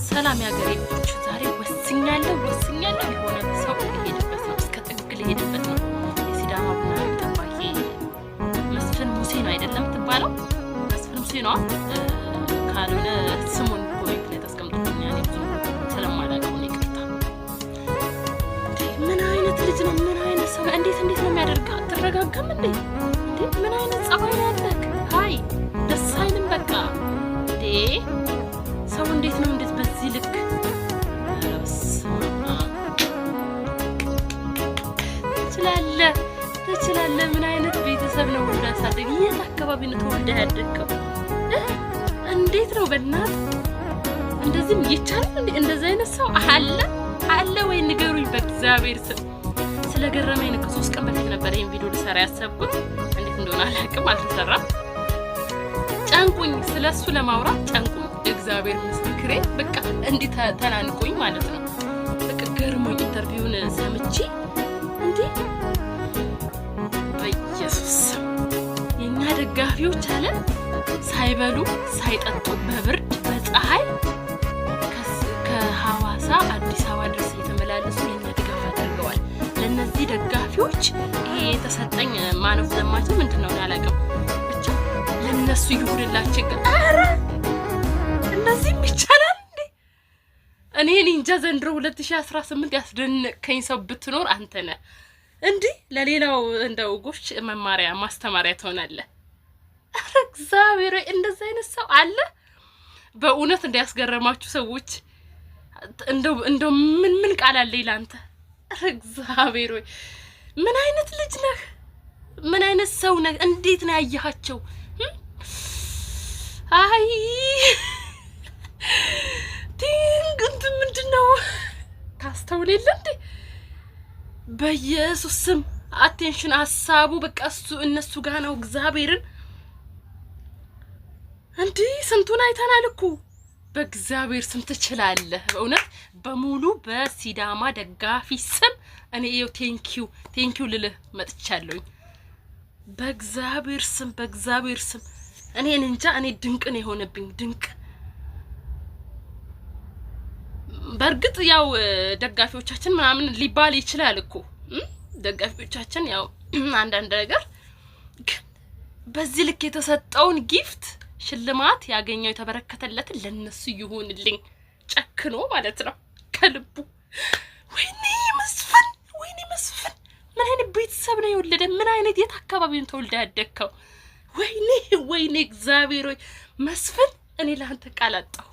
ሰላም ያገሬ ልጆች ዛሬ ወስኛለሁ የሆነ ሰው ሊሄድበት ነው እስከ ጥግ ሊሄድበት ነው የሲዳማ ቡና ተባቂ መስፍን ሙሴ ነው አይደለም ተባለው መስፍን ሙሴ ነው ካልሆነ ስሙን ኮሜንት ላይ ተስቀምጡልኝ ያኔ ብዙ ስለማላውቀው ነው ይቅርታ ምን አይነት ልጅ ነው ምን አይነት ሰው እንዴት ነው የሚያደርጋ ተረጋጋም እንዴ ምን አይነት ጸባይ ያለክ ሃይ ደስ አይልም በቃ ሰው እንዴት ነው እንዴት በዚህ ልክ ትችላለ ምን አይነት ቤተሰብ ነው ወልዳ ሳደግ የት አካባቢ ነው ተወልዳ ያደግከው እንዴት ነው በእናት እንደዚህም ይቻላል እንደዛ አይነት ሰው አለ ወይ ንገሩኝ በእግዚአብሔር ስም ስለገረመኝ ነው ከሶስት ቀን በፊት ነበር ይሄን ቪዲዮ ልሰራ ያሰብኩት እንዴት እንደሆነ አላውቅም አልተሰራም ጫንቁኝ ስለሱ ለማውራት ጫንቁኝ እግዚአብሔር ምስክሬ በቃ እንዴ ተናንቆኝ ማለት ነው በቃ ገርሞኝ ኢንተርቪውን ሰምቼ እንዴ በኢየሱስ የኛ ደጋፊዎች አለ ሳይበሉ ሳይጠጡ በብርድ በፀሐይ ከሐዋሳ አዲስ አበባ ድረስ የተመላለሱ የኛ ድጋፍ አድርገዋል ለነዚህ ደጋፊዎች ይሄ የተሰጠኝ ማነው ዘማች ምንድነው ያላቀም ብቻ ለነሱ ይሁንላችሁ አረ እንደዚህ ይቻላል እንዴ እኔ እንጃ ዘንድሮ 2018 ያስደነቀኝ ሰው ብትኖር አንተ ነህ እንዴ ለሌላው እንደው ጎሽ መማሪያ ማስተማሪያ ትሆናለህ አረ እግዚአብሔር እንደዛ አይነት ሰው አለ በእውነት እንዲያስገረማችሁ ሰዎች እንደው ምን ቃል አለ ይላንተ አረ እግዚአብሔር ምን አይነት ልጅ ነህ ምን አይነት ሰው ነህ እንዴት ነው ያያያቸው አይ እንት ምንድነው ታስተውል እንዴ በኢየሱስ ስም አቴንሽን ሐሳቡ በቃ እነሱ ጋር ነው እግዚአብሔርን እንዴ ስንቱን አይተናል እኮ በእግዚአብሔር ስም ትችላለህ በእውነት በሙሉ በሲዳማ ደጋፊ ስም እኔ ይው ቴንኪው ልልህ መጥቻለሁ በእግዚአብሔር ስም እኔ እንጃ እኔ ድንቅ ነው የሆነብኝ ድንቅ በርግጥ ያው ደጋፊዎቻችን ምናምን ሊባል ይችላል እኮ ደጋፊዎቻችን ያው አንዳንድ ነገር በዚህ ልክ የተሰጠውን ጊፍት ሽልማት ያገኘው የተበረከተለት ለነሱ ይሁንልኝ ጨክኖ ማለት ነው ከልቡ ወይኔ መስፍን ምን አይነት ቤተሰብ ነው የወለደ ምን አይነት የት አካባቢ ነው ተወልዳ ያደግከው ወይኔ እግዚአብሔር መስፍን እኔ ላንተ ቃል አጣሁ